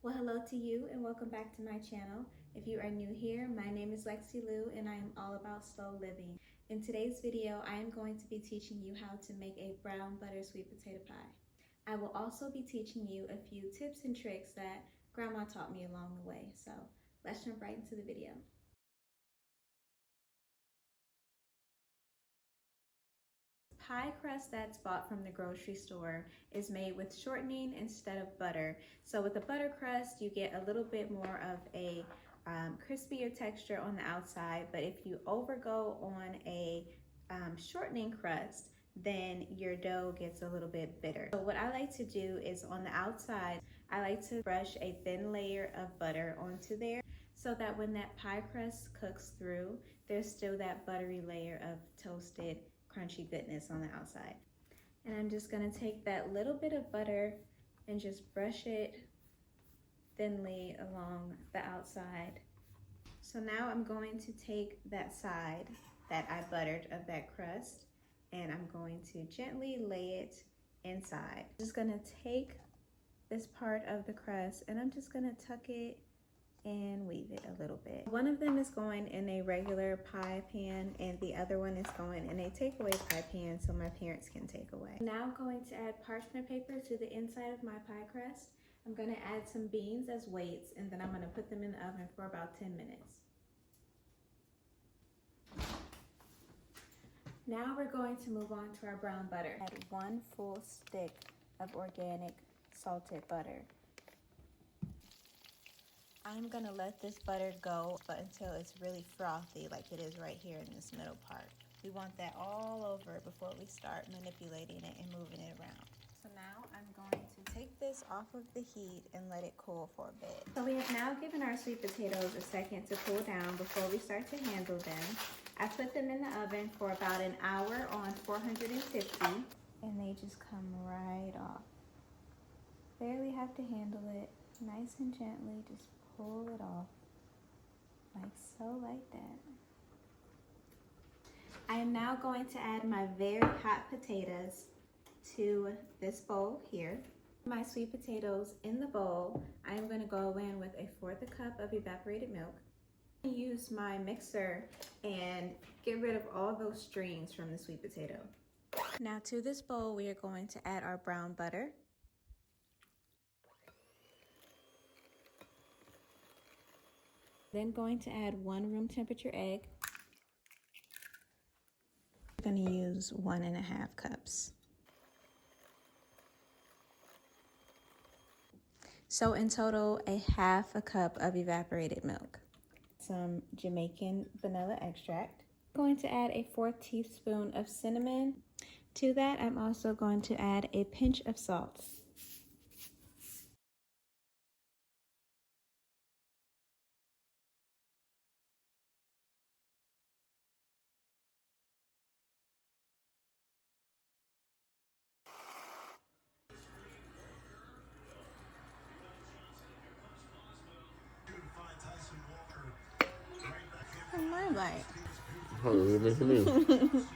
Well, hello to you and welcome back to my channel. If you are new here, my name is Lexy Lu and I am all about slow living. In today's video, I am going to be teaching you how to make a brown butter sweet potato pie. I will also be teaching you a few tips and tricks that Grandma taught me along the way. So let's jump right into the video. Pie crust that's bought from the grocery store is made with shortening instead of butter. So with the butter crust, you get a little bit more of a crispier texture on the outside, but if you overgo on a shortening crust, then your dough gets a little bit bitter. So what I like to do is on the outside, I like to brush a thin layer of butter onto there so that when that pie crust cooks through, there's still that buttery layer of toasted crunchy goodness on the outside. And I'm just gonna take that little bit of butter and just brush it thinly along the outside. So now I'm going to take that side that I buttered of that crust and I'm going to gently lay it inside. I'm just gonna take this part of the crust and I'm just gonna tuck it and weave it a little bit. One of them is going in a regular pie pan and the other one is going in a takeaway pie pan so my parents can take away. Now I'm going to add parchment paper to the inside of my pie crust. I'm going to add some beans as weights and then I'm going to put them in the oven for about 10 minutes. Now we're going to move on to our brown butter. Add 1 full stick of organic salted butter. I'm gonna let this butter go until it's really frothy like it is right here in this middle part. We want that all over before we start manipulating it and moving it around. So now I'm going to take this off of the heat and let it cool for a bit. So we have now given our sweet potatoes a second to cool down before we start to handle them. I put them in the oven for about an hour on 450 and they just come right off. Barely have to handle it, nice and gently, just pull it off, like so, like that. I am now going to add my very hot potatoes to this bowl here. My sweet potatoes in the bowl, I am going to go in with 1/4 cup of evaporated milk. I use my mixer and get rid of all those strings from the sweet potato. Now to this bowl, we are going to add our brown butter. Then going to add 1 room temperature egg. I'm going to use 1.5 cups. So in total, 1/2 cup of evaporated milk. Some Jamaican vanilla extract. I'm going to add 1/4 teaspoon of cinnamon. To that, I'm also going to add a pinch of salt. My light. Oh, you're making me.